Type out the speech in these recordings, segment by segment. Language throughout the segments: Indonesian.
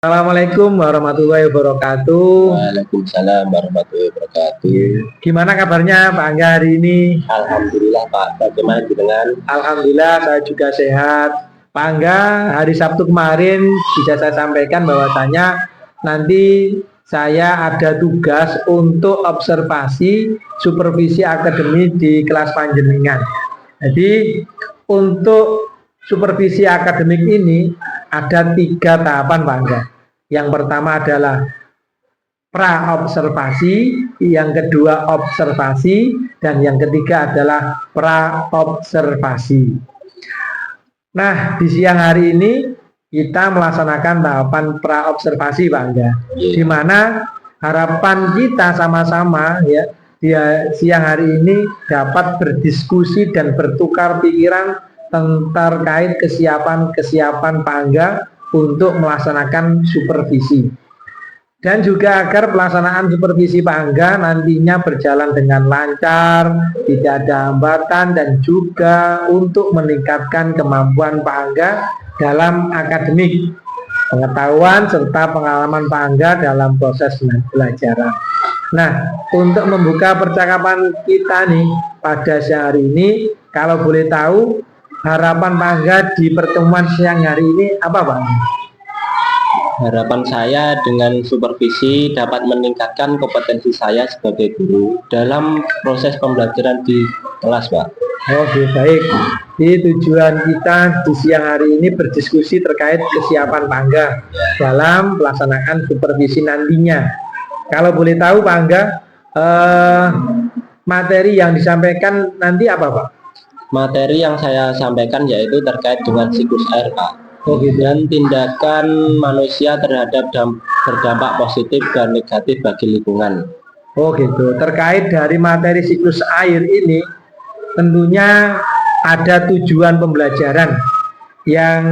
Assalamualaikum warahmatullahi wabarakatuh. Waalaikumsalam warahmatullahi wabarakatuh. Gimana kabarnya Pak Angga hari ini? Alhamdulillah Pak, bagaimana dengan? Alhamdulillah saya juga sehat. Pak Angga, hari Sabtu kemarin bisa saya sampaikan bahwasanya nanti saya ada tugas untuk observasi supervisi akademik di kelas panjenengan. Jadi untuk supervisi akademik ini ada 3 tahapan Pak Angga. Yang pertama adalah pra-observasi, yang kedua observasi, dan yang ketiga adalah pra-observasi. Nah, di siang hari ini kita melaksanakan tahapan pra-observasi Pak Angga, di mana harapan kita sama-sama ya di siang hari ini dapat berdiskusi dan bertukar pikiran terkait kesiapan Pak Angga untuk melaksanakan supervisi, dan juga agar pelaksanaan supervisi Pak Angga nantinya berjalan dengan lancar, tidak ada hambatan, dan juga untuk meningkatkan kemampuan Pak Angga dalam akademik, pengetahuan serta pengalaman Pak Angga dalam proses belajar. Nah, untuk membuka percakapan kita nih pada siang hari ini, kalau boleh tahu harapan Pak Angga di pertemuan siang hari ini apa Pak? Harapan saya dengan supervisi dapat meningkatkan kompetensi saya sebagai guru dalam proses pembelajaran di kelas Pak. Oke, baik. Di tujuan kita di siang hari ini berdiskusi terkait kesiapan Pak Angga dalam pelaksanaan supervisi nantinya. Kalau boleh tahu Pak Angga, materi yang disampaikan nanti apa Pak? Materi yang saya sampaikan yaitu terkait dengan siklus air Pak, dan tindakan manusia terhadap berdampak positif dan negatif bagi lingkungan. Oh gitu. Terkait dari materi siklus air ini, tentunya ada tujuan pembelajaran yang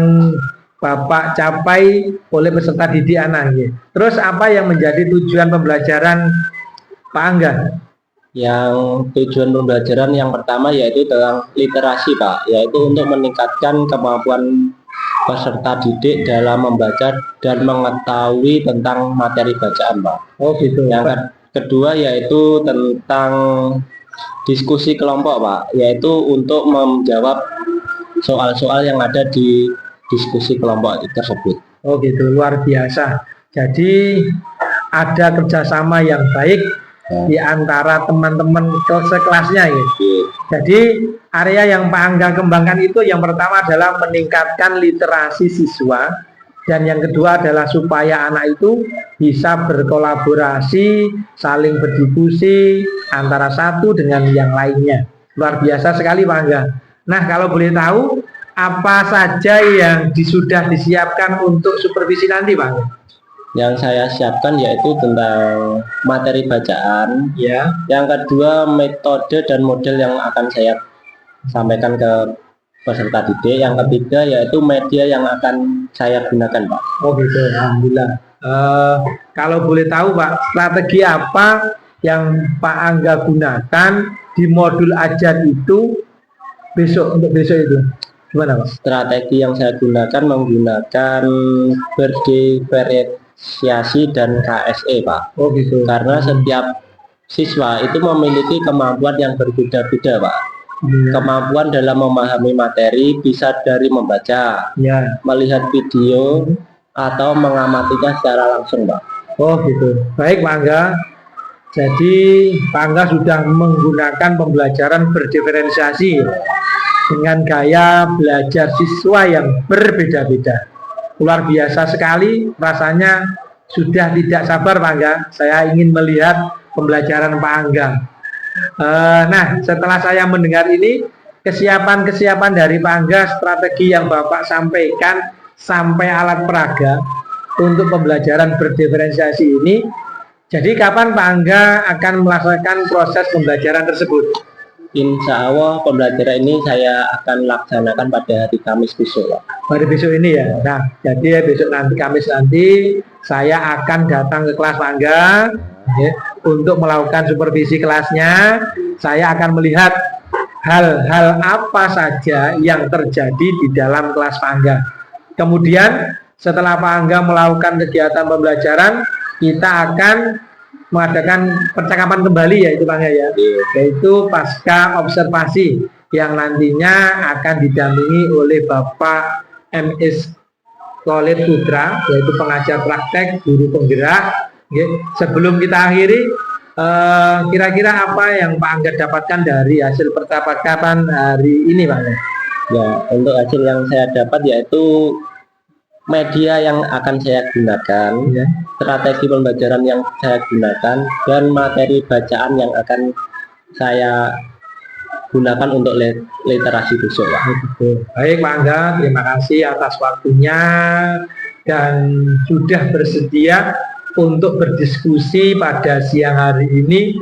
Bapak capai oleh peserta didik anak. Terus apa yang menjadi tujuan pembelajaran Pak Angga? Yang tujuan pembelajaran yang pertama yaitu tentang literasi Pak, yaitu untuk meningkatkan kemampuan peserta didik dalam membaca dan mengetahui tentang materi bacaan Pak. Oh gitu. Yang kedua yaitu tentang diskusi kelompok Pak, yaitu untuk menjawab soal-soal yang ada di diskusi kelompok tersebut. Oh gitu, luar biasa. Jadi ada kerjasama yang baik di antara teman-teman sekelasnya ya. Jadi area yang Pak Angga kembangkan itu yang pertama adalah meningkatkan literasi siswa, dan yang kedua adalah supaya anak itu bisa berkolaborasi, saling berdiskusi antara satu dengan yang lainnya. Luar biasa sekali Pak Angga. Nah, kalau boleh tahu apa saja yang sudah disiapkan untuk supervisi nanti Pak Angga? Yang saya siapkan yaitu tentang materi bacaan ya. Yang kedua metode dan model yang akan saya sampaikan ke peserta didik. Yang ketiga yaitu media yang akan saya gunakan Pak. Oh gitu, alhamdulillah. Kalau boleh tahu Pak, strategi apa yang Pak Angga gunakan di modul ajar itu untuk besok itu? Gimana Pak? Strategi yang saya gunakan menggunakan berdiferensiasi dan KSE Pak. Oh gitu. Karena setiap siswa itu memiliki kemampuan yang berbeda-beda Pak. Kemampuan dalam memahami materi bisa dari membaca, melihat video, atau mengamatinya secara langsung Pak. Oh gitu. Baik Pak Angga. Jadi Pak Angga sudah menggunakan pembelajaran berdiferensiasi dengan gaya belajar siswa yang berbeda-beda. Luar biasa sekali, rasanya sudah tidak sabar Pak Angga. Saya ingin melihat pembelajaran Pak Angga. Nah, setelah saya mendengar ini, kesiapan dari Pak Angga, strategi yang Bapak sampaikan sampai alat peraga untuk pembelajaran berdiferensiasi ini. Jadi kapan Pak Angga akan melaksanakan proses pembelajaran tersebut? Insya Allah pembelajaran ini saya akan laksanakan pada hari Kamis besok Pak. Pada besok ini ya. Nah, jadi besok nanti Kamis nanti saya akan datang ke kelas Pak Angga ya, untuk melakukan supervisi kelasnya. Saya akan melihat hal-hal apa saja yang terjadi di dalam kelas Pak Angga. Kemudian setelah Pak Angga melakukan kegiatan pembelajaran, kita akan mengadakan percakapan kembali ya itu Pak Angga ya, yaitu pasca observasi yang nantinya akan didampingi oleh Bapak MS Khalid Putra, yaitu pengajar praktek guru penggerak. Sebelum kita akhiri, kira-kira apa yang Pak Angga dapatkan dari hasil percakapan hari ini Pak Angga? Ya, untuk hasil yang saya dapat yaitu media yang akan saya gunakan, ya, strategi pembelajaran yang saya gunakan, dan materi bacaan yang akan saya gunakan untuk literasi besok ya. Baik Pak Angga, terima kasih atas waktunya dan sudah bersedia untuk berdiskusi pada siang hari ini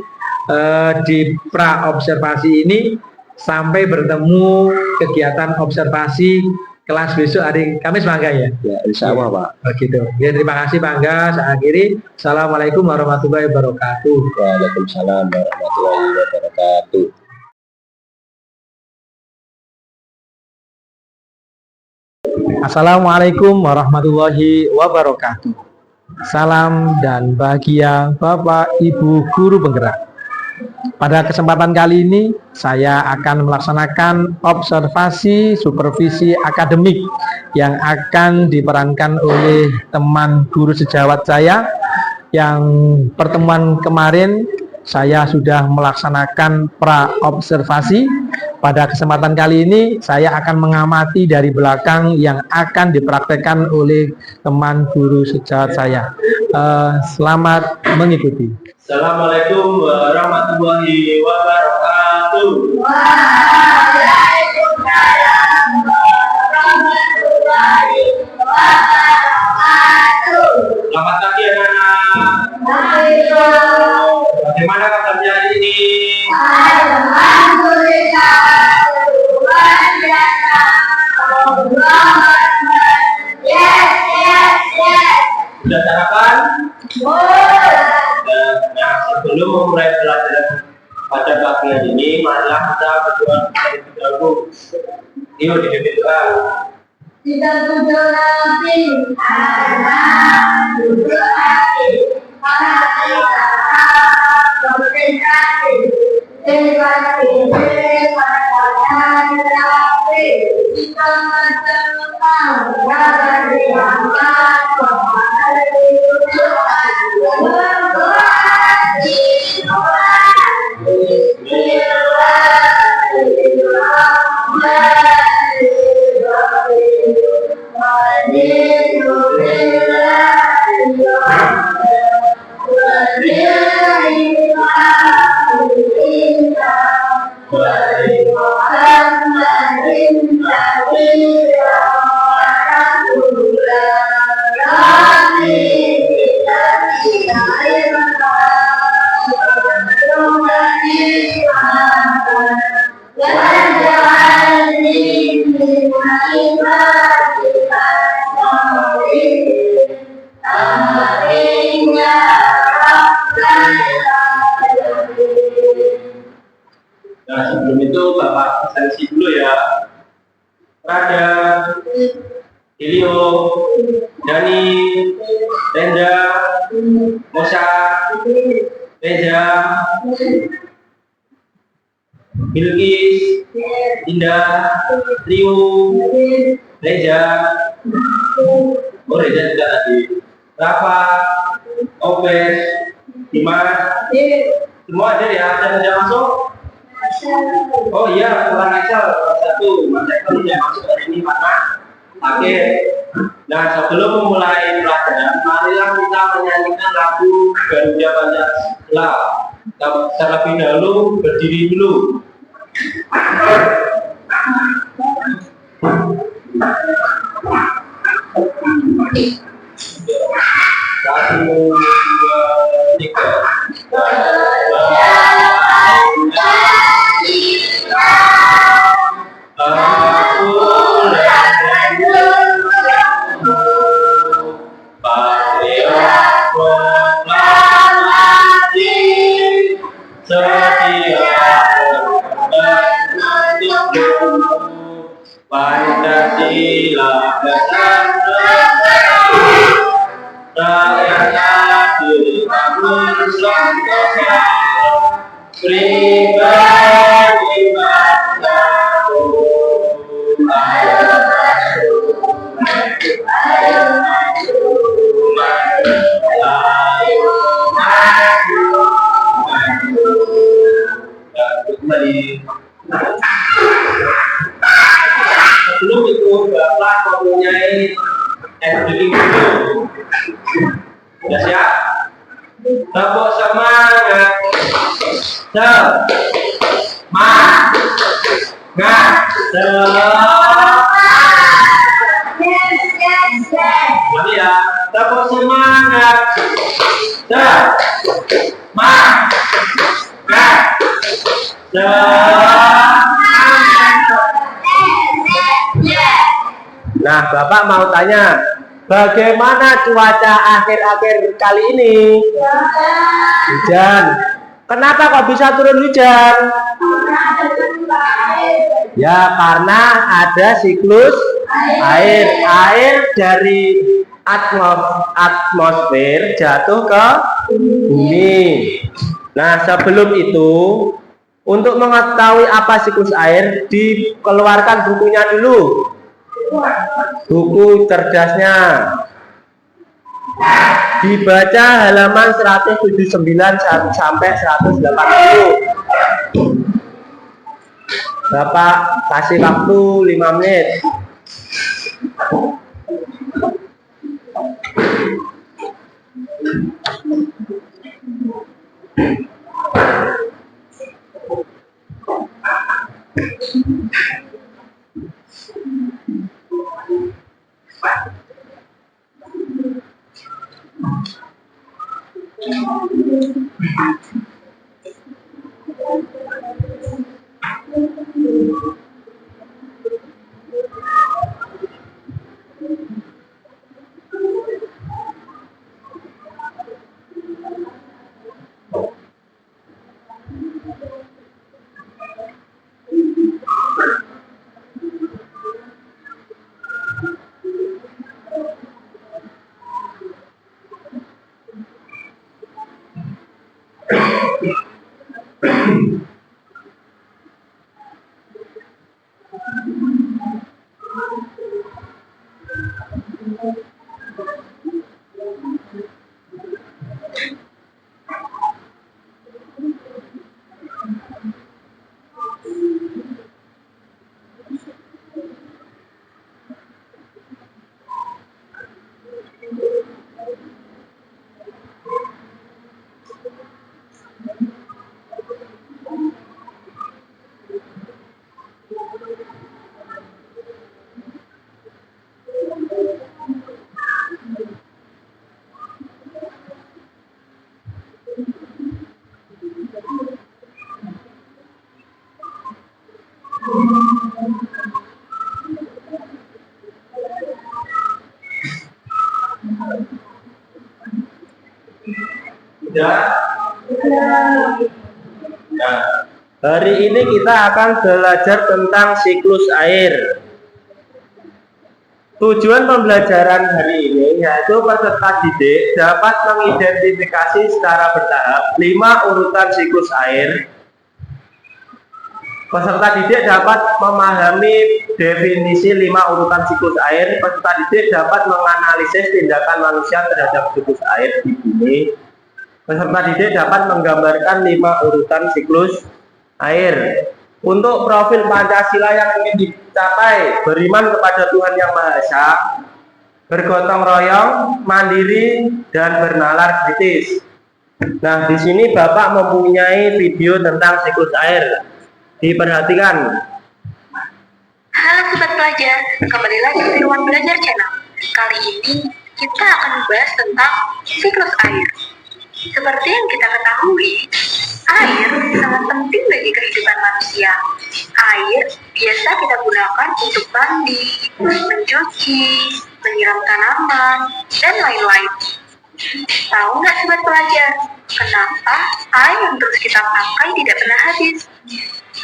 di pra observasi ini. Sampai bertemu kegiatan observasi kelas besok hari Kamis Pak Angga ya? Ya, insya Allah Pak. Begitu. Ya, terima kasih Pak Angga. Saya akhiri. Assalamualaikum warahmatullahi wabarakatuh. Waalaikumsalam warahmatullahi wabarakatuh. Assalamualaikum warahmatullahi wabarakatuh. Salam dan bahagia Bapak Ibu Guru Penggerak. Pada kesempatan kali ini saya akan melaksanakan observasi supervisi akademik yang akan diperankan oleh teman guru sejawat saya. Yang pertemuan kemarin saya sudah melaksanakan pra observasi. Pada kesempatan kali ini saya akan mengamati dari belakang yang akan dipraktekkan oleh teman guru sejawat saya. Selamat mengikuti. Assalamualaikum warahmatullahi wabarakatuh. Waalaikumsalam warahmatullahi wabarakatuh. Selamat pagi anak-anak. Baik. Bagaimana kabarnya hari ini? Alhamdulillah. Luar biasa. Allahu Akbar. Yes, yes, yes. Sudah sarapan? Boleh. Nah, sebelum memulai pelajaran pada pagi hari ini, marilah kita berdoa terlebih dahulu. Yuk, dipimpin doa. Kita berdoa nanti. Alhamdulillah. Nah, sebelum itu Bapak sensi dulu ya. Pada Ilio, Dani, Renda, Mosa, Reza, Bilkis, Indah, Rio, Reza, Reza juga tadi, Rafa, Opes, Dimas, semua ada ya, ada masuk? Oh iya, kurang Excel satu, Mas Excel sudah masuk hari ini karena akhir. Nah, sebelum memulai pelajaran, marilah kita menyanyikan lagu Garuda Pancasila. Terlebih dahulu berdiri dulu. Satu, dua, tiga. Pancasila dasar negara ternyata diri kamu contohnya pribadi mataku. Ayo maju, ayo maju, ayo maju, maju. Kembali. Sebelum itu Bapak mempunyai editing video. Sudah siap? Tepuk semangat. Semangat. Yes, yes, yes. Mari ya, tepuk semangat. Semangat. Nah, Bapak mau tanya, bagaimana cuaca akhir-akhir kali ini? Hujan. Kenapa kok bisa turun hujan? Ya, karena ada siklus air. Air dari atmosfer jatuh ke bumi. Nah, sebelum itu, untuk mengetahui apa siklus air, dikeluarkan bukunya dulu. Buku cerdasnya. Dibaca halaman 179 sampai 180. Bapak kasih waktu 5 menit. Sudah? Nah, hari ini kita akan belajar tentang siklus air. Tujuan pembelajaran hari ini yaitu peserta didik dapat mengidentifikasi secara bertahap 5 urutan siklus air. Peserta didik dapat memahami definisi 5 urutan siklus air. Peserta didik dapat menganalisis tindakan manusia terhadap siklus air di bumi. Peserta didik dapat menggambarkan 5 urutan siklus air. Untuk profil Pancasila yang ingin dicapai, beriman kepada Tuhan Yang Maha Esa, bergotong royong, mandiri, dan bernalar kritis. Nah, di sini Bapak mempunyai video tentang siklus air. Diperhatikan. Halo Sobat Pelajar, kembali lagi di Ruang Belajar Channel. Kali ini kita akan membahas tentang siklus air. Seperti yang kita ketahui, air sangat penting bagi kehidupan manusia. Air biasa kita gunakan untuk mandi, mencuci, menyiram tanaman, dan lain-lain. Tahu nggak Sobat Pelajar, kenapa air yang terus kita pakai tidak pernah habis?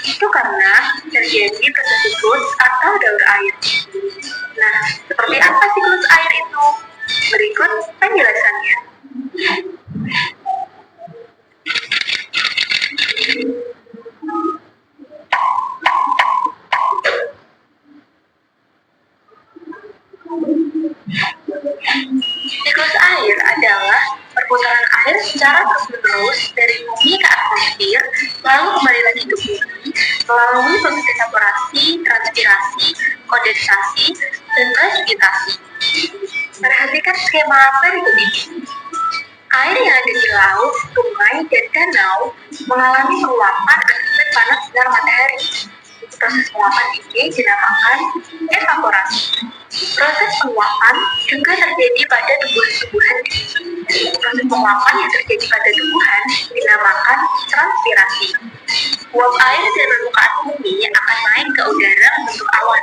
Itu karena terjadi proses siklus atau daur air. Nah, seperti apa siklus air itu? Berikut penjelasannya. Siklus air adalah perputaran air secara terus-menerus dari bumi ke atmosfer, lalu kembali lagi ke bumi melalui proses evaporasi, transpirasi, kondensasi, dan presipitasi. Perhatikan skema berikut ini. Air yang ada di laut, sungai, dan danau mengalami penguapan akibat panas sinar matahari. Proses penguapan ini dinamakan evaporasi. Proses penguapan juga terjadi pada tumbuhan-tumbuhan di bumi. Proses penguapan yang terjadi pada tumbuhan dinamakan transpirasi. Uap air dari permukaan bumi akan naik ke udara membentuk awan.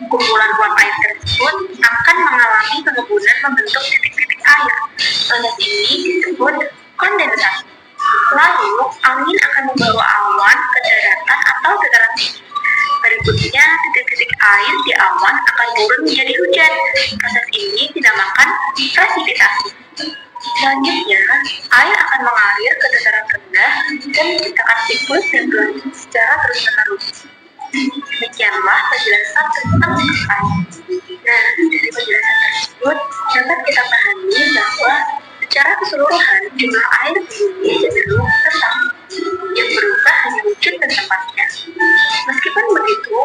Kumpulan uap air tersebut akan mengalami pengembunan membentuk titik-titik air. Proses ini disebut kondensasi. Lalu, angin akan membawa awan ke daratan atau dataran tinggi. Berikutnya, titik-titik air di awan akan turun menjadi hujan. Proses ini dinamakan presipitasi. Selanjutnya, air akan mengalir ke dataran rendah dan menciptakan siklus yang berlanjut secara terus-menerus. Demikianlah penjelasan tentang siklus air. Nah, dari penjelasan tersebut dapat kita pahami bahwa secara keseluruhan jumlah air di bumi cenderung tetap, yang berubah hanya wujud dan tempatnya. Meskipun begitu,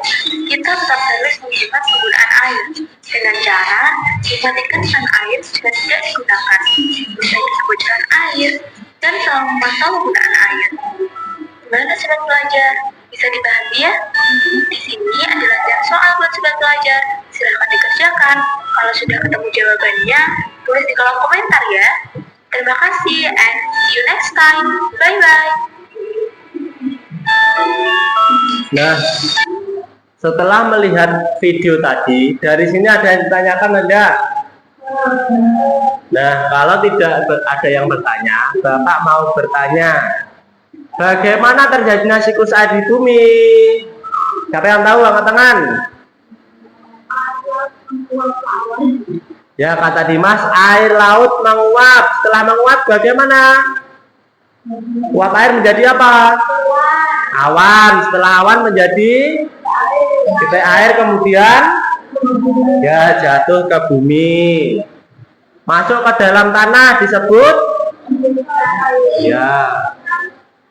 kita tetap harus menghemat penggunaan air dengan cara mematikan sang air jika tidak digunakan, mengurangi kebocoran air, dan selalu memantau penggunaan air. Gimana sobat pelajar? Bisa dipahami ya? Di sini adalah soal buat sobat pelajar. Silahkan dikerjakan. Kalau sudah ketemu jawabannya, tulis di kolom komentar ya. Terima kasih and see you next time. Bye-bye. Nah, setelah melihat video tadi, dari sini ada yang ditanyakan enggak? Nah, kalau tidak ada yang bertanya, Bapak mau bertanya, bagaimana terjadinya siklus air di bumi? Siapa yang tahu angkat tangan? Ya, kata Dimas, air laut menguap. Setelah menguap bagaimana? Uap air menjadi apa? Awan. Setelah awan menjadi titik air, kemudian ya jatuh ke bumi, masuk ke dalam tanah, disebut ya.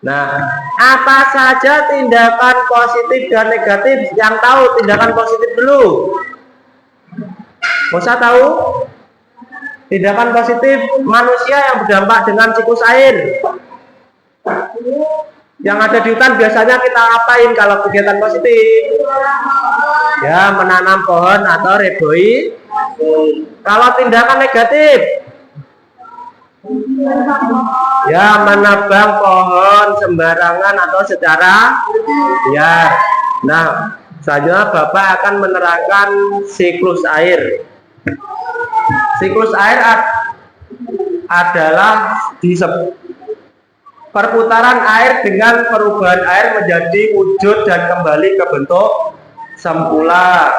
Nah, apa saja tindakan positif dan negatif? Yang tahu tindakan positif dulu. Bisa tahu tindakan positif manusia yang berdampak dengan siklus air. Yang ada di hutan biasanya kita ngapain kalau kegiatan positif? Ya, menanam pohon atau reboi. Kalau tindakan negatif, ya menebang pohon sembarangan atau secara liar. Nah, selanjutnya Bapak akan menerangkan siklus air. Siklus air adalah perputaran air dengan perubahan air menjadi wujud dan kembali ke bentuk semula.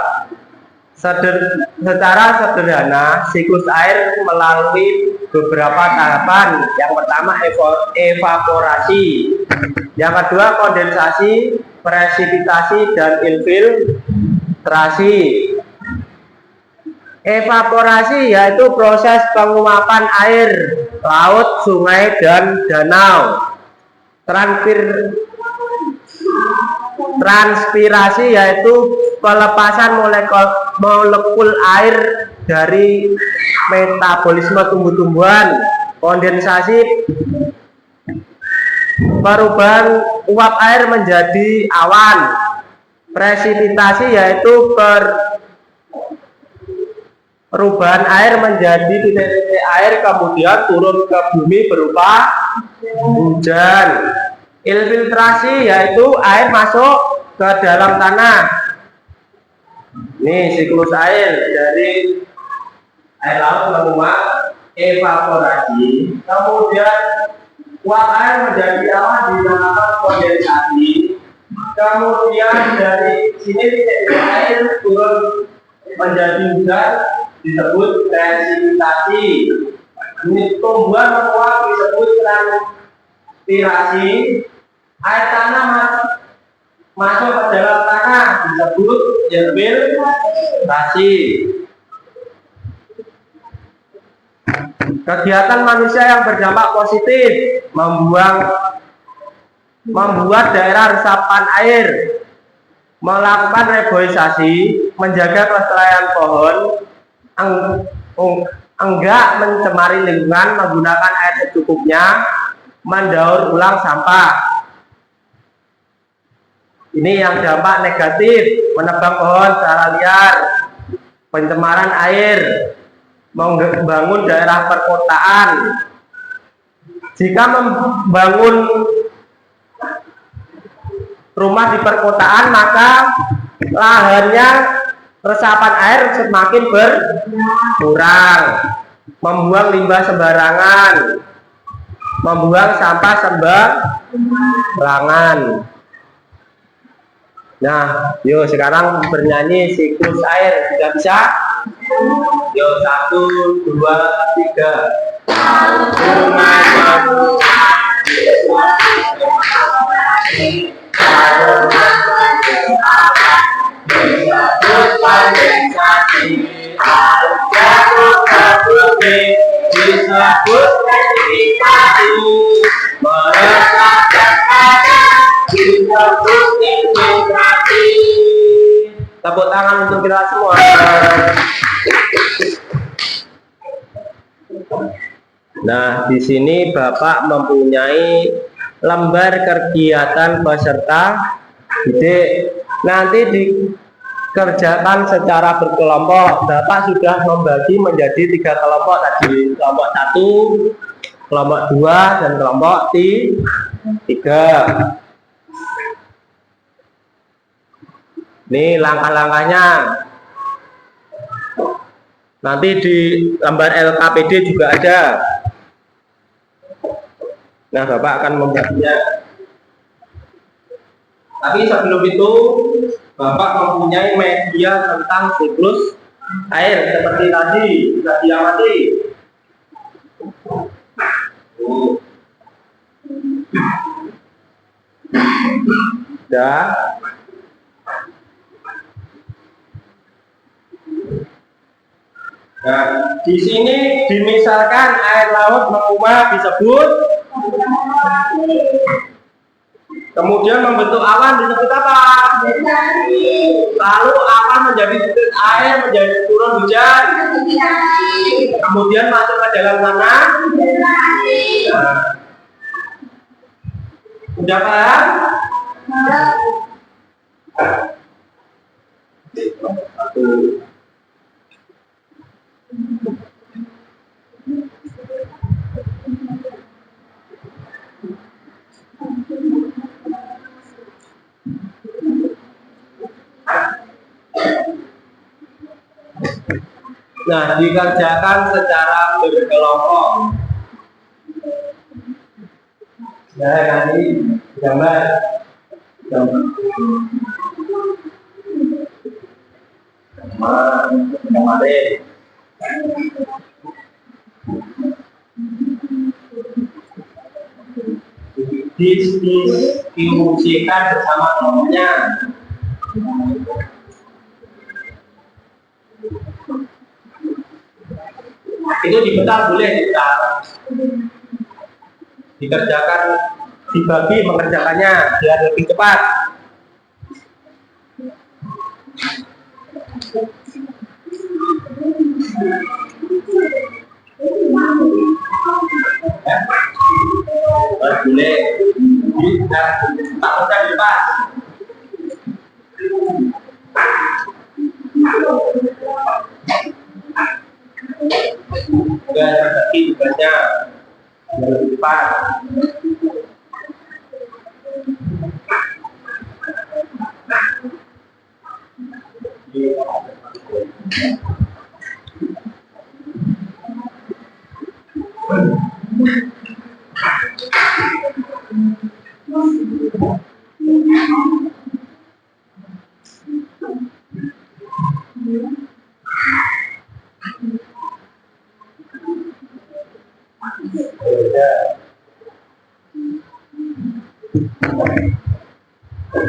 Secara sederhana, siklus air melalui beberapa tahapan. Yang pertama evaporasi, yang kedua kondensasi, presipitasi, dan infiltrasi. Evaporasi yaitu proses penguapan air laut, sungai, dan danau. Transpirasi yaitu pelepasan molekul air dari metabolisme tumbuh-tumbuhan. Kondensasi, perubahan uap air menjadi awan. Presipitasi yaitu perubahan air menjadi titik-titik air kemudian turun ke bumi berupa hujan. Infiltrasi yaitu air masuk ke dalam tanah. Ini siklus air dari air laut menguap, evaporasi, kemudian uap air menjadi awan dinamakan kondensasi. Kemudian dari sini titik air turun menjadi hujan. disebut presipitasi. Ini tumbuhan menguap disebut transpirasi. Air tanah masuk ke dalam tanah disebut infiltrasi. Kegiatan manusia yang berdampak positif membuat daerah resapan air, melakukan reboisasi, menjaga kelestarian pohon, enggak mencemari lingkungan, menggunakan air secukupnya, mendaur ulang sampah. Ini yang dampak negatif, menebang pohon secara liar, pencemaran air, membangun daerah perkotaan. Jika membangun rumah di perkotaan, maka lahannya resapan air semakin berkurang, membuang limbah sembarangan, membuang sampah sembarangan. Nah, yuk sekarang bernyanyi siklus air. Sudah bisa? Yuk, 1, 2, 3. Tepuk tangan untuk kita semua. Nah, di sini Bapak mempunyai lembar kegiatan peserta didik. Nanti dikerjakan secara berkelompok. Bapak sudah membagi menjadi 3 kelompok tadi. Kelompok 1, kelompok 2, dan kelompok 3. Ini langkah-langkahnya. Nanti di lembar LKPD juga ada. Nah, Bapak akan membaginya. Tapi sebelum itu, Bapak mempunyai media tentang siklus air seperti tadi sudah diamati. Sudah. Nah, di sini dimisalkan air laut menguap disebut, kemudian membentuk awan disebut apa? Lalu awan menjadi titik air, menjadi turun hujan, kemudian masuk ke dalam tanah. Nah, udah paham? Nah, dikerjakan secara berkelompok. Nah, nanti gambar. Distribusikan bersama kelompoknya. Itu dibentar boleh dikerjakan, dibagi mengerjakannya biar lebih cepat. Boleh tak usah dilepas. Sudah terbagi tugasnya yang lebih cepat. Jika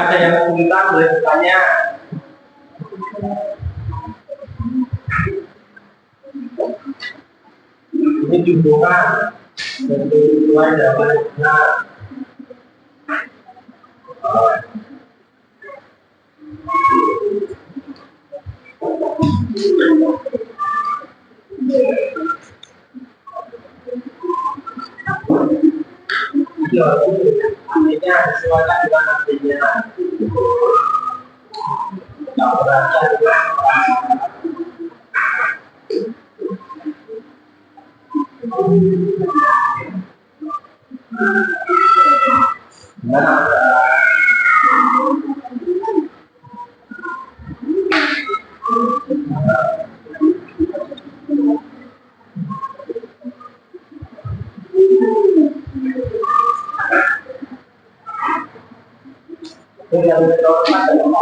ada yang kesulitan boleh bertanya. Ini hubungan dari hubungan jawaban benar. Artinya sesuatu dengan artinya. Yang berarti adalah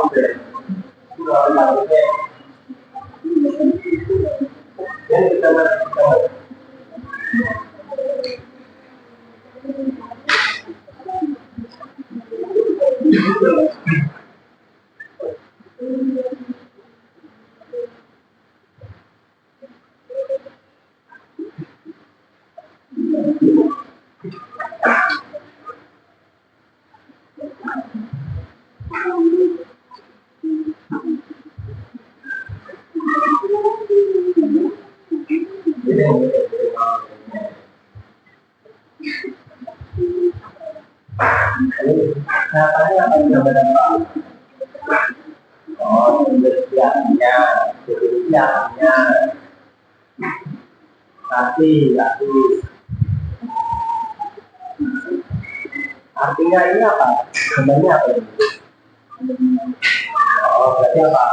nyatanya apa yang berapa? Oh, demikiannya, demikiannya. Tapi. Artinya ini apa? Sebenarnya apa ini? Oh, berarti apa?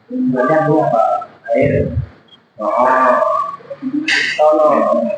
Sebenarnya ini apa? Air. Oh, tolong.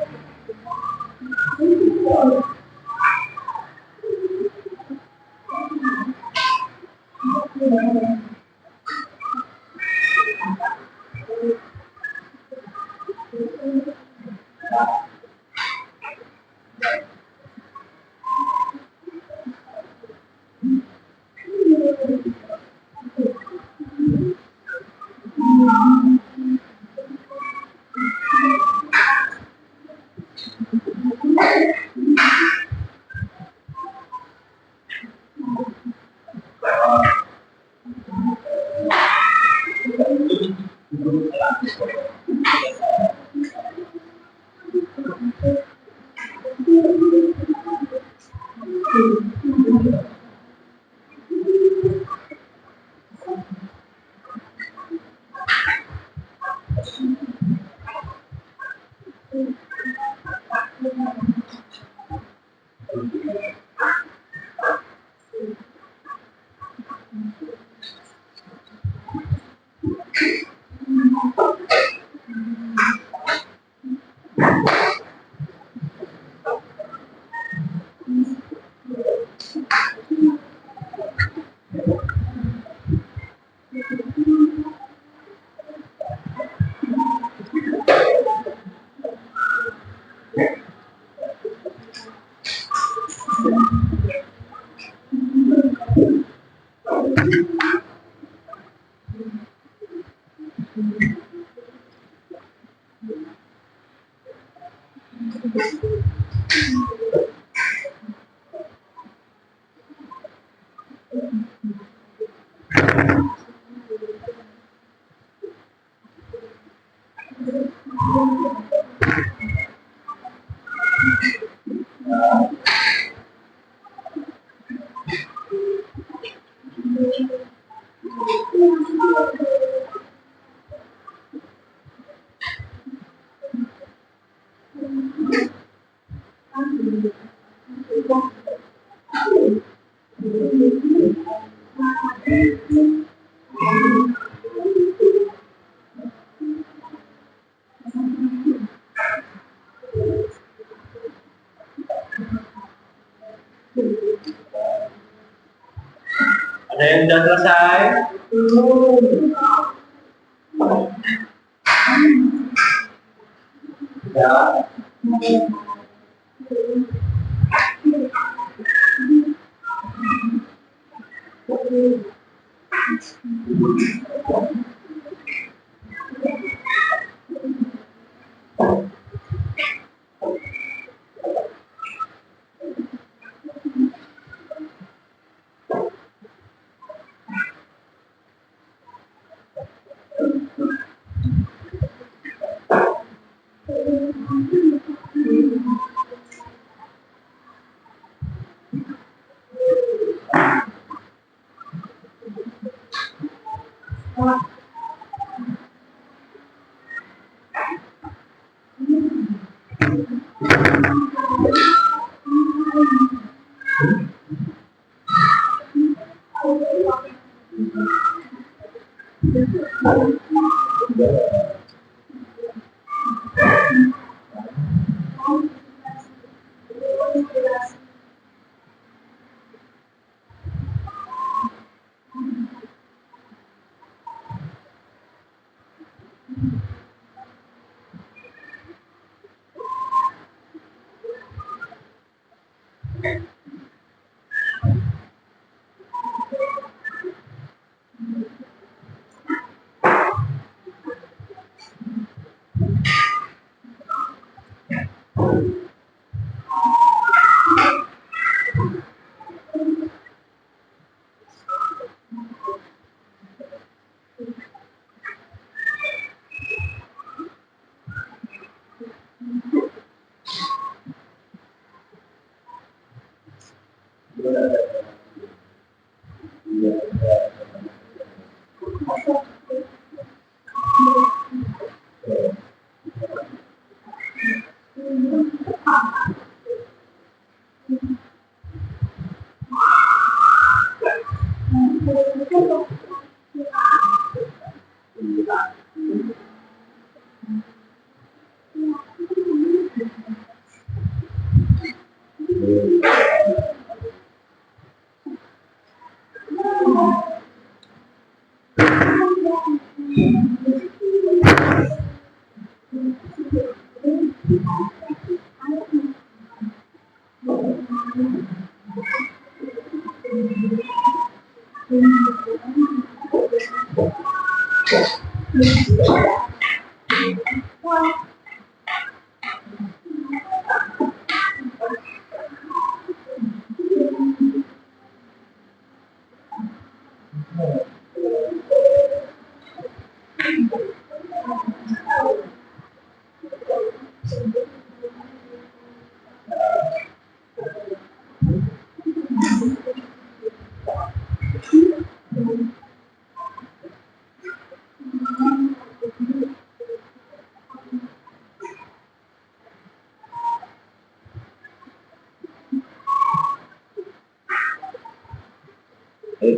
Ada yang sudah selesai?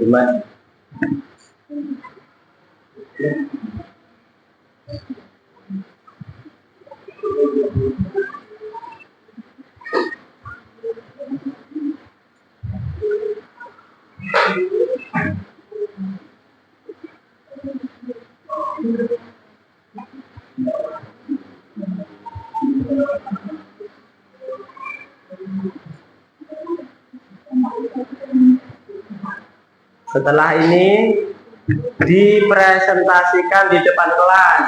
Gimana? Setelah ini dipresentasikan di depan kelas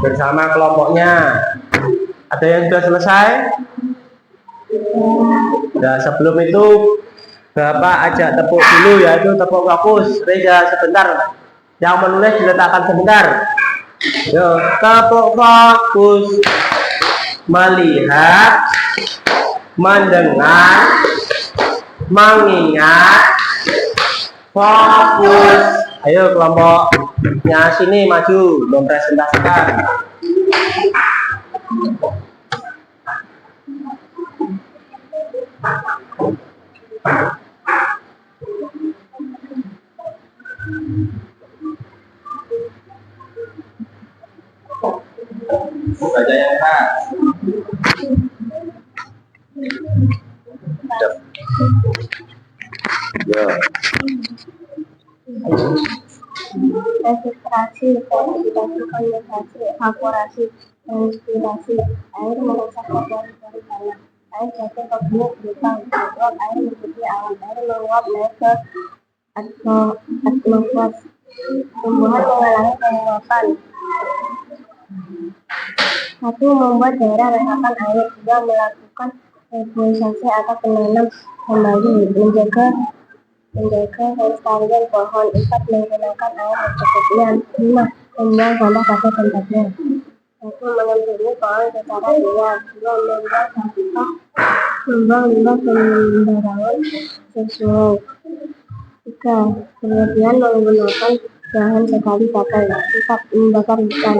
bersama kelompoknya. Ada yang sudah selesai? Nah, sebelum itu Bapak ajak tepuk dulu, yaitu tepuk fokus. Reza sebentar, yang menulis diletakkan sebentar. Yo, tepuk fokus. Melihat, mendengar, mengingat, fokus. Ayo kelompoknya sini maju mempresentasikan. Baca yang khas. Ya. Registrasi, verifikasi, konversasi, akurasi, transpirasi. Air merusak pori-pori tanah. Air jatuh ke bumi berupa uap. Air mengikuti awan. Air menguap naik ke atmosfer. Tumbuhan mengalami penguapan. 1. Membuat daerah resapan air. 2. Melakukan reboisasi atau penanam kembali. Menjaga kelestarian pohon. 4. Menggunakan air secukupnya. 5. Membuang sampah pada tempatnya. 1. Menempeli pohon secara diam. 2. Membuang limbah sembarangan sesuai. 3. Kemudian menggunakan bahan sekali pakai. 4. Membakar hutan.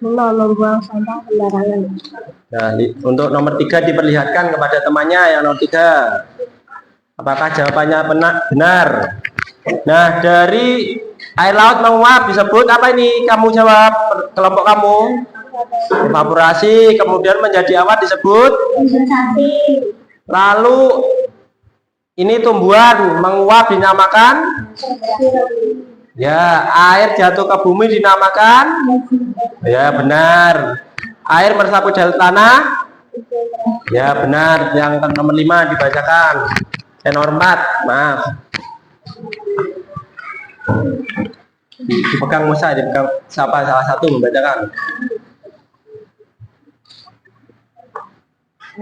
5. Membuang sampah sembarangan. Nah, untuk nomor 3 diperlihatkan kepada temannya yang nomor 3. Apakah jawabannya benar? Nah, dari air laut menguap disebut apa ini? Kamu jawab, kelompok kamu. Evaporasi. Kemudian menjadi awan disebut Kondensasi. Lalu ini tumbuhan menguap dinamakan? Ya. Air jatuh ke bumi dinamakan? Ya, benar. Air meresap ke dalam tanah? Ya, benar. Yang nomor 5 dibacakan. Nomor 4, maaf. Dipegang Musa, dipegang siapa salah satu membacakan.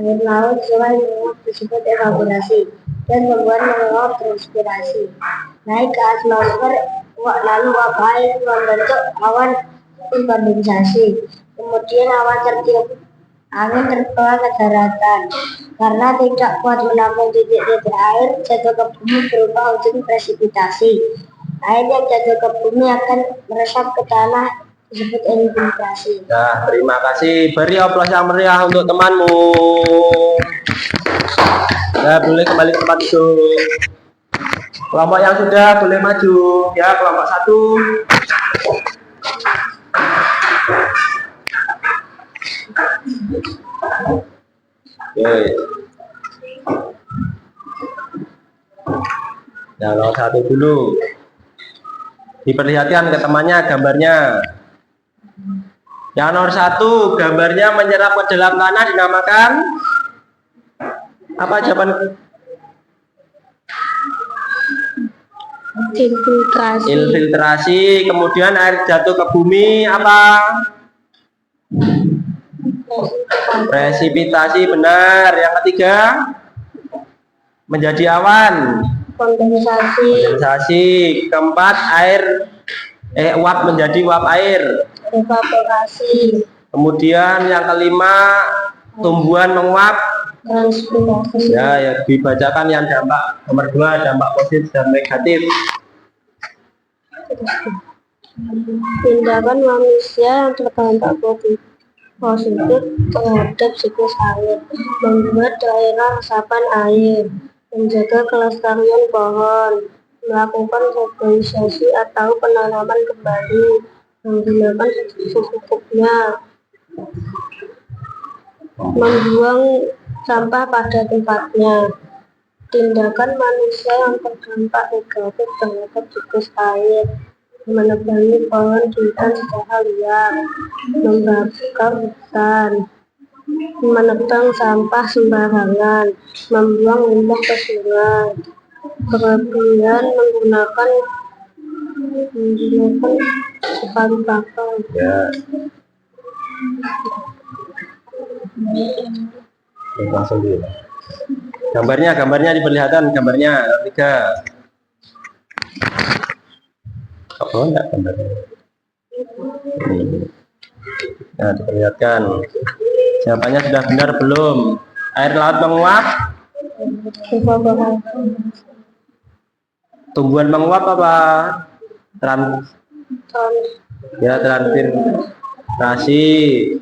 Air laut selain menguap disebut evaporasi dan membuat menguap transpirasi. Naik ke atmosfer, lalu uap air membentuk awan kondensasi. Kemudian awan tertiup angin terbawa ke daratan. Karena tidak kuat menampung titik-titik air jatuh ke bumi berupa hujan presipitasi. Air yang jatuh ke bumi akan meresap ke tanah disebut infiltrasi. Nah, terima kasih. Beri aplaus yang meriah untuk temanmu. Ya, boleh kembali ke tempat duduk. Kelompok yang sudah boleh maju. Ya, kelompok 1. Oke. Yang nomor 1 dulu. Diperlihatkan ke temannya gambarnya. Yang nomor 1 gambarnya menyerap ke dalam tanah dinamakan apa jawaban? Infiltrasi. Infiltrasi. Kemudian air jatuh ke bumi apa? Presipitasi, benar. Yang ketiga menjadi awan. Kondensasi. Kondensasi. Keempat uap menjadi uap air. Evaporasi. Kemudian yang kelima tumbuhan menguap. Transpirasi. Ya, dibacakan yang dampak nomor 2, dampak positif dan negatif. Tindakan manusia yang terdampak positif terhadap siklus air, membuat daerah resapan air, menjaga kelestarian pohon, melakukan reboisasi atau penanaman kembali, menggunakan secukupnya, membuang sampah pada tempatnya. Tindakan manusia yang terdampak negatif terhadap siklus air, menebangi pohon di hutan secara liar, membakar hutan, menebang sampah sembarangan, membuang limbah ke sungai, berlebihan menggunakan sekali pakai. Ya. Langsung dulu. Gambarnya diperlihatkan gambarnya 3. Oh, enggak gambarnya. Nah, diperlihatkan. Jawabannya sudah benar belum? Air laut menguap? Tumbuhan menguap apa? Transpirasi.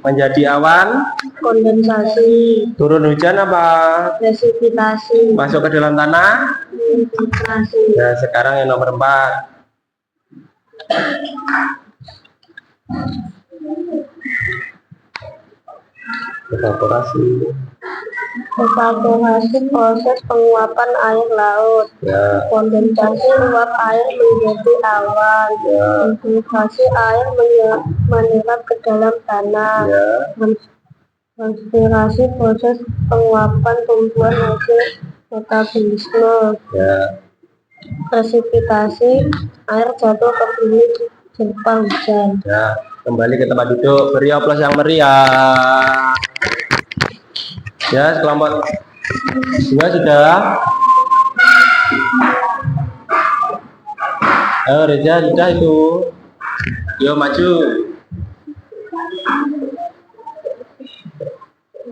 Menjadi awan? Kondensasi. Turun hujan apa? Presipitasi. Masuk ke dalam tanah? Infiltrasi. Nah, sekarang yang nomor 4. Evaporasi. Evaporasi proses penguapan air laut. Ya. Kondensasi uap air menjadi awan. Ya. Infiltrasi air menyerap ke dalam tanah. Ya. Konspirasi proses penguapan tumbuhan hasil metabolisme. Ya. Presipitasi air jatuh ke bumi berupa hujan. Ya. Kembali ke tempat duduk, beri aplaus yang meriah. Ya, kelompok 2 sudah. Reza sudah itu. Yo maju.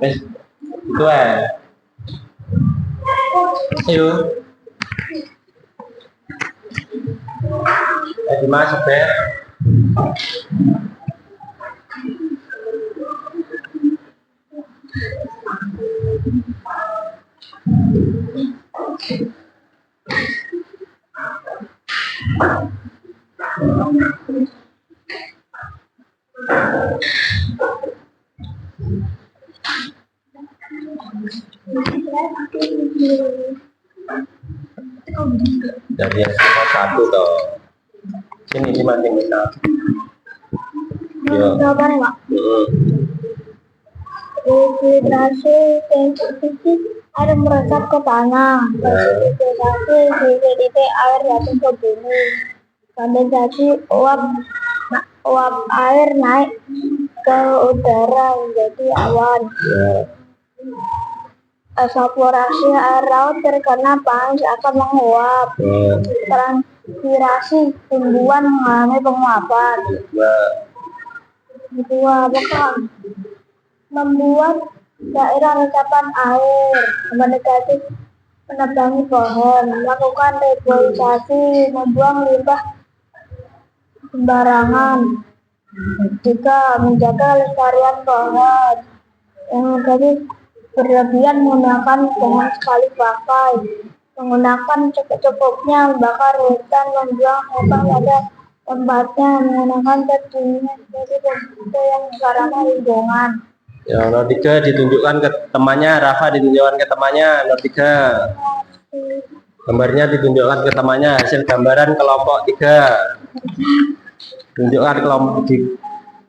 Itu ayo. Dimasuk deh. Dari yang satu toh. Sini masing kita. Yo. Filtrasi sensitif air meresap ke tanah. Presipitasi titik air jatuh ke bumi. Kondensasi uap air naik ke udara menjadi awan. Evaporasi air laut terkena panas akan menguap. Transpirasi tumbuhan mengalami penguapan. Kedua, membuat daerah resapan air, mendekati menebangi pohon, melakukan reboisasi, membuang limbah sembarangan. Jika menjaga kelestarian pohon, yang menjadi berlebihan menggunakan pohon sekali pakai, menggunakan cukup-cukupnya, membakar hutan, membuang sampah pada tempatnya, menggunakan teknik yang ramah lingkungan. Ya, nomor 3 ditunjukkan ke temannya, Rafa ditunjukkan ke temannya, nomor 3. Gambarnya ditunjukkan ke temannya, hasil gambaran kelompok 3. Tunjukkan kelompok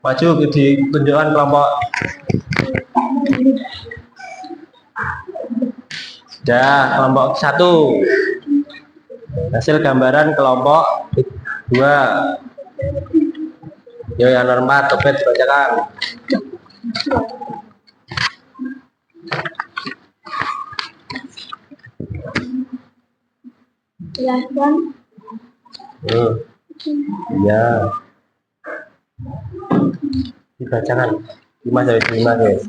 maju ditunjukkan kelompok. Sudah, kelompok 1. Hasil gambaran kelompok 2. Yo yang nomor 4, Topet bacakan. Jelaskan. Ya. Dibacakan 5/5 guys.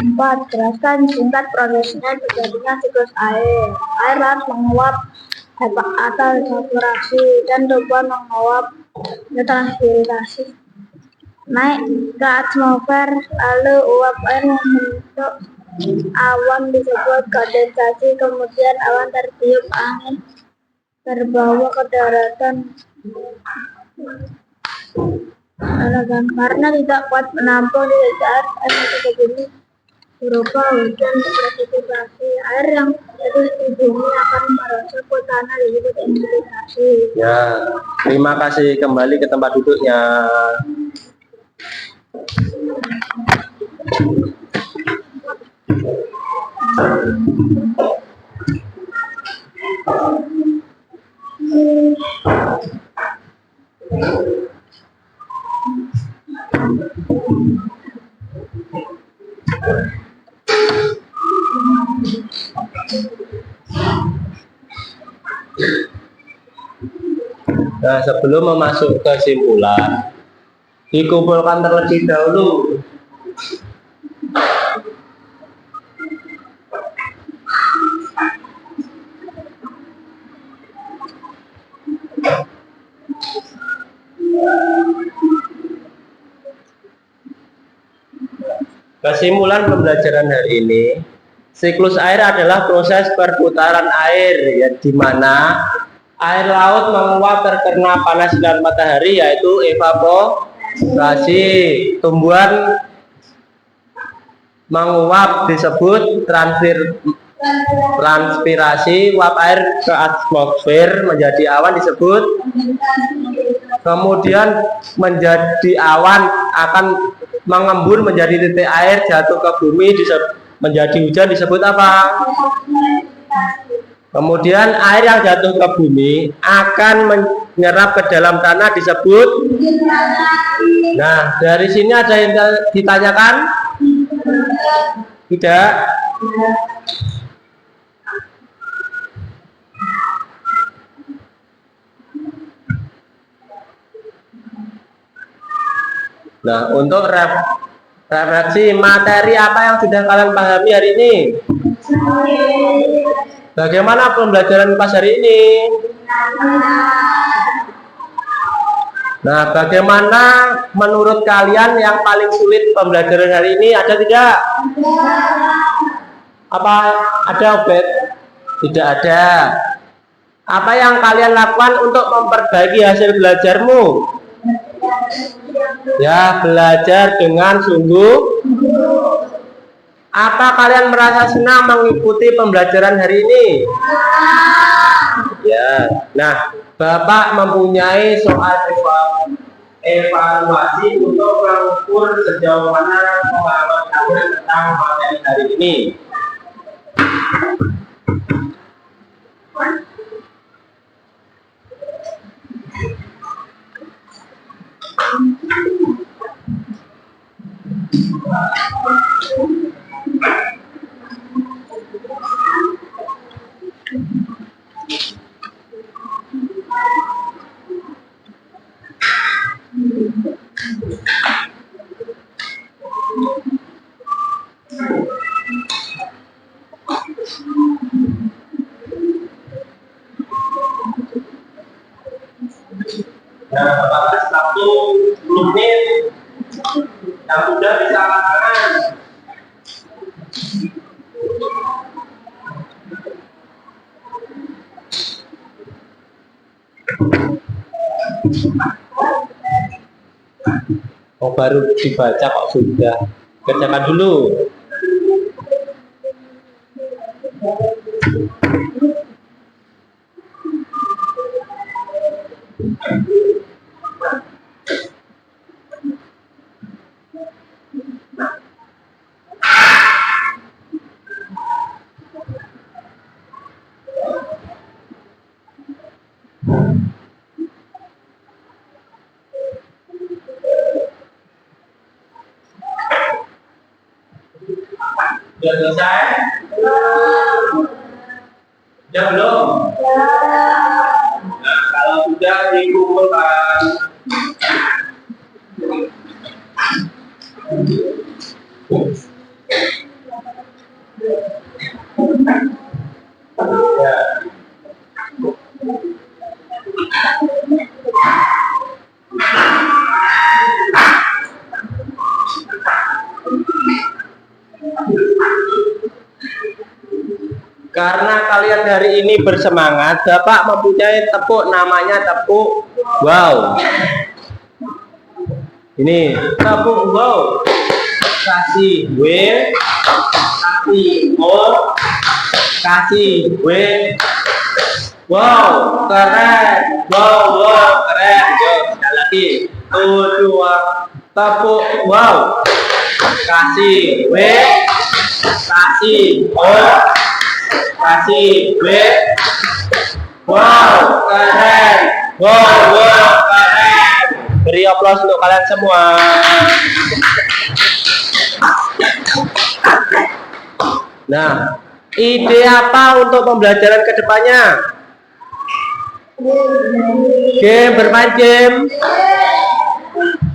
4. Jelaskan singkat prosesnya terjadinya siklus air. Air laut menguap atau evaporasi dan tumbuhan menguap transpirasi naik ke atmosfer, lalu uap air membentuk awan disebut kondensasi, kemudian awan tertiup angin terbawa ke daratan karena tidak kuat menampung di saat air masuk ke bumi berupa hujan. Presipitasi air yang jatuh di bumi akan merosot ke tanah disebut infiltrasi. Ya, terima kasih, kembali ke tempat duduknya. Nah, sebelum masuk ke kesimpulan, dikumpulkan terlebih dahulu kesimpulan pembelajaran hari ini. Siklus air adalah proses perputaran air, ya, di mana air laut menguap terkena panas sinar matahari, yaitu evaporasi. Tumbuhan menguap disebut transpirasi, uap air ke atmosfer menjadi awan disebut, kemudian menjadi awan akan mengembun menjadi titik air jatuh ke bumi menjadi hujan disebut apa? Kemudian air yang jatuh ke bumi akan menyerap ke dalam tanah disebut. Nah, dari sini ada yang ditanyakan? Tidak? Nah, untuk refleksi materi apa yang sudah kalian pahami hari ini? Bagaimana pembelajaran pas hari ini? Nah, bagaimana menurut kalian yang paling sulit pembelajaran hari ini? Ada tidak? Apa ada, Obed? Tidak ada. Apa yang kalian lakukan untuk memperbaiki hasil belajarmu? Ya, belajar dengan sungguh. Apa kalian merasa senang mengikuti pembelajaran hari ini? Ya. Nah, Bapak mempunyai soal evaluasi untuk mengukur sejauh mana pemahaman kalian tentang materi hari ini. Nah, apakah 1 menit yang sudah bisa lakukan? Oh, baru dibaca kok sudah. Kerjakan dulu. Sudah selesai? Sudah belum? Nah, kalau sudah dikumpulkan. Ya. Karena kalian hari ini bersemangat, Bapak mempunyai tepuk, namanya tepuk wow. Ini tepuk wow. Kasih W, kasih O, kasih W. Wow, keren. Wow, keren. Yuk, sekali lagi. 1, 2, tepuk wow. Kasih W, kasih O, kasih W. Wow, keren. Wow, keren. Beri aplaus untuk kalian semua. Nah, ide apa untuk pembelajaran kedepannya? Bermain game.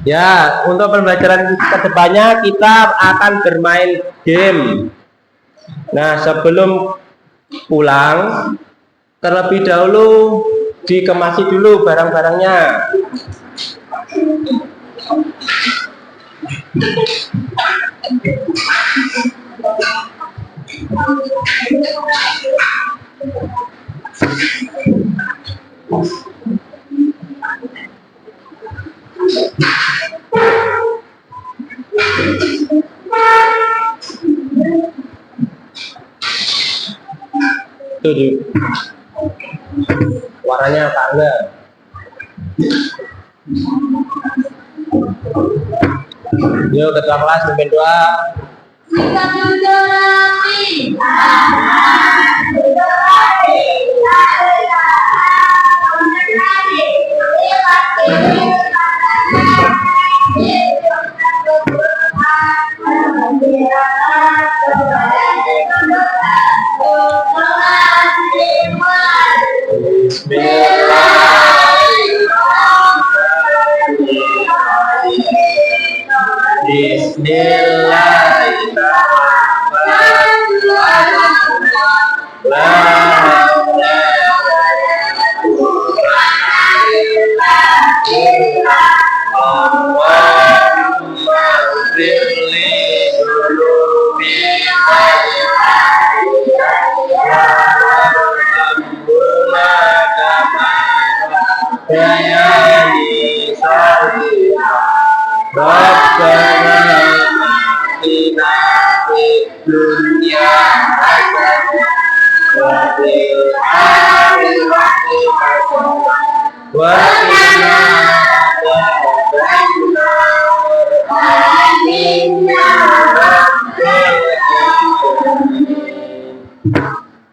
Ya, untuk pembelajaran kedepannya kita akan bermain game. Nah, sebelum pulang, terlebih dahulu dikemasi dulu barang-barangnya. Tuh. Warnanya tangga. Yuk ketua kelas pimpin doa.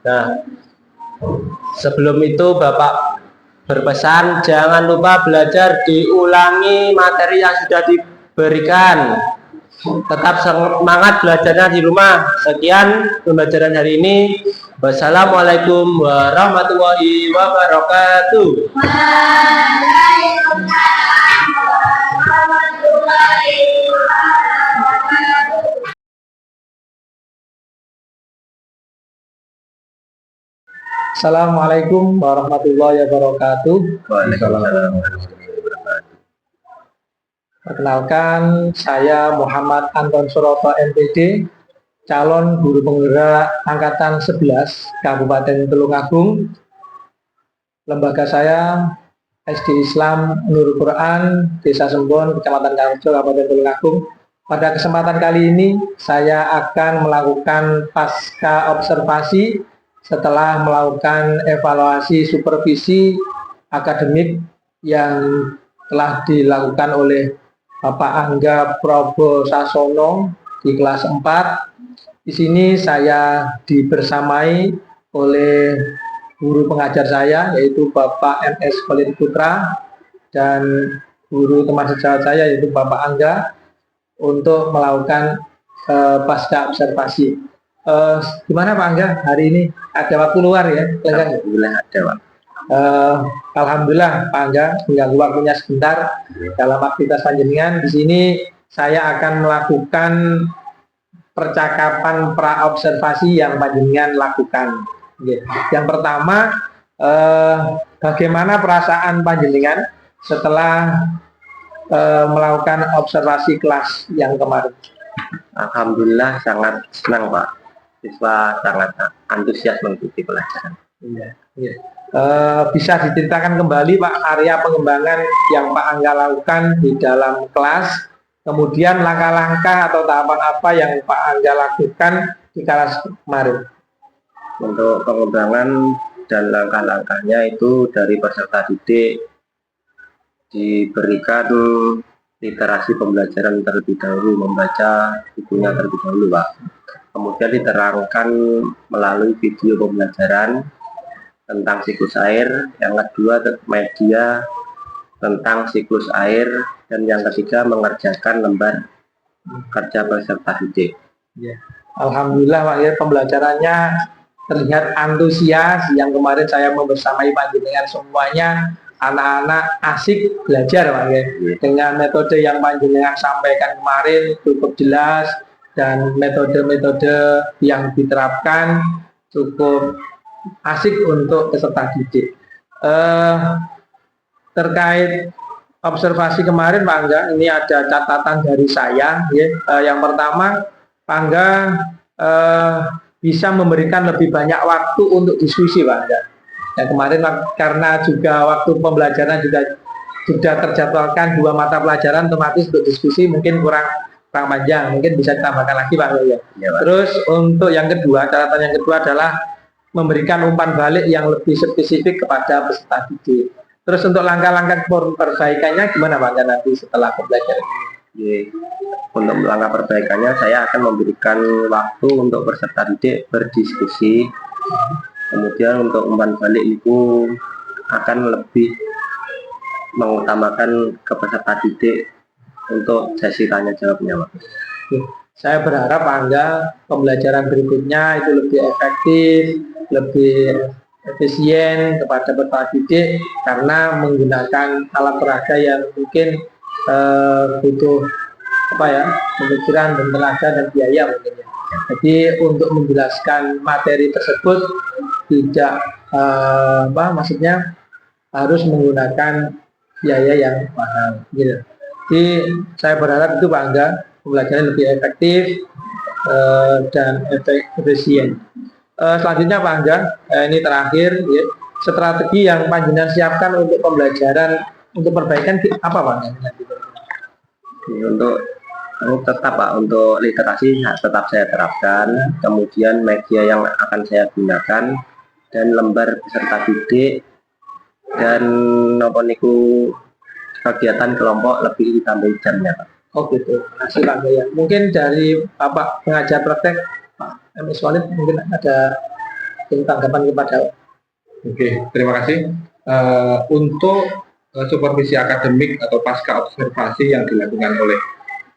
Nah, sebelum itu Bapak berpesan jangan lupa belajar diulangi materi yang sudah diberikan. Tetap semangat belajarnya di rumah. Sekian pembelajaran hari ini. Wassalamualaikum warahmatullahi wabarakatuh. Assalamualaikum warahmatullahi wabarakatuh. Perkenalkan, saya Muhammad Anton Suroto MPD, calon guru penggerak angkatan 11 Kabupaten Tulungagung. Lembaga saya SD Islam Nurul Quran, Desa Sembon, Kecamatan Karangrejo, Kabupaten Tulungagung. Pada kesempatan kali ini saya akan melakukan pasca observasi setelah melakukan evaluasi supervisi akademik yang telah dilakukan oleh Bapak Angga Probo Sasono di kelas 4. Di sini saya dibersamai oleh guru pengajar saya, yaitu Bapak MS Khalid Putra, dan guru teman sejawat saya, yaitu Bapak Angga, untuk melakukan pasca observasi. Gimana Pak Angga hari ini? Ada waktu luar ya? Alhamdulillah ada Pak. Alhamdulillah Pak Angga mengganggu waktunya sebentar dalam aktivitas panjenengan. Di sini saya akan melakukan percakapan pra-observasi yang panjenengan lakukan. Yang pertama, bagaimana perasaan panjenengan setelah melakukan observasi kelas yang kemarin? Alhamdulillah sangat senang Pak. Siswa sangat antusias mengikuti pelajaran. Iya. Bisa diceritakan kembali Pak area pengembangan yang Pak Angga lakukan di dalam kelas, kemudian langkah-langkah atau tahapan apa yang Pak Angga lakukan di kelas kemarin? Untuk pengembangan dan langkah-langkahnya itu dari peserta didik diberikan literasi pembelajaran terlebih dahulu, membaca bukunya terlebih dahulu Pak. Kemudian diterangkan melalui video pembelajaran tentang siklus air, yang kedua media tentang siklus air, dan yang ketiga mengerjakan lembar kerja peserta didik. Ya. Alhamdulillah Pak ya, pembelajarannya terlihat antusias. Yang kemarin saya membersamai panjenengan semuanya anak-anak asik belajar Pak ya. Dengan metode yang panjenengan sampaikan kemarin cukup jelas, dan metode-metode yang diterapkan cukup asik untuk peserta didik. Terkait observasi kemarin Pak Angga, ini ada catatan dari saya ya. Yang pertama, Pak Angga bisa memberikan lebih banyak waktu untuk diskusi Pak Angga. Yang kemarin karena juga waktu pembelajaran juga sudah terjadwalkan 2 mata pelajaran, otomatis untuk diskusi mungkin kurang panjang, mungkin bisa ditambahkan lagi Pak ya. Terus untuk yang kedua, catatan yang kedua adalah memberikan umpan balik yang lebih spesifik kepada peserta didik. Terus untuk langkah-langkah perbaikannya gimana Pak nanti setelah pembelajaran ini? Untuk langkah perbaikannya saya akan memberikan waktu untuk peserta didik berdiskusi. Kemudian untuk umpan balik itu akan lebih mengutamakan ke peserta didik untuk sesi tanya jawabnya Pak. Saya berharap Angga pembelajaran berikutnya itu lebih efektif, lebih efisien kepada peserta didik karena menggunakan alat peraga yang mungkin butuh pemikiran dan tenaga dan biaya mungkin. Jadi untuk menjelaskan materi tersebut tidak maksudnya harus menggunakan biaya yang mahal. Gitu. Jadi saya berharap itu Pak Angga pembelajaran lebih efektif dan efisien. Selanjutnya Pak Angga, ini terakhir ya, strategi yang Panjenengan siapkan untuk pembelajaran untuk perbaikan apa Pak? Untuk tetap Pak, untuk literasi tetap saya terapkan, kemudian media yang akan saya gunakan dan lembar peserta didik dan kegiatan kelompok lebih ditambah jamnya Pak. Oh gitu, hasil Angga ya. Mungkin dari Bapak pengajar praktek Pak MS Walid mungkin ada tanggapan kepada. Oke, terima kasih. Untuk supervisi akademik atau pasca observasi yang dilakukan oleh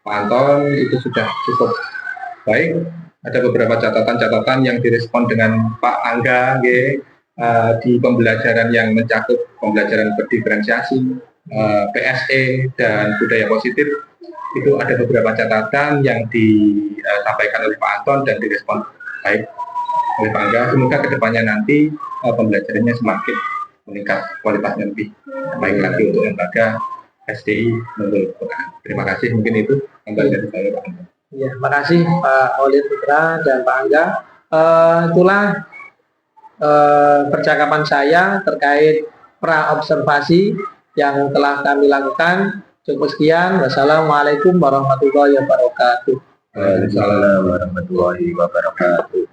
Pak Anton itu sudah cukup baik. Ada beberapa catatan-catatan yang direspon dengan Pak Angga di pembelajaran yang mencakup pembelajaran berdiferensiasi, PSE dan budaya positif. Itu ada beberapa catatan yang disampaikan oleh Pak Anton dan direspon baik oleh Pak Angga. Semoga kedepannya nanti pembelajarannya semakin meningkat, kualitasnya lebih baik lagi untuk lembaga SDI menurut Quran. Terima kasih, mungkin itu kembali dari saya Pak Angga. Ya, makasih Pak Walid Putra dan Pak Angga. Itulah percakapan saya terkait pra-observasi yang telah kami lakukan. Cukup sekian. Wassalamualaikum warahmatullahi wabarakatuh. Waalaikumsalam warahmatullahi wabarakatuh.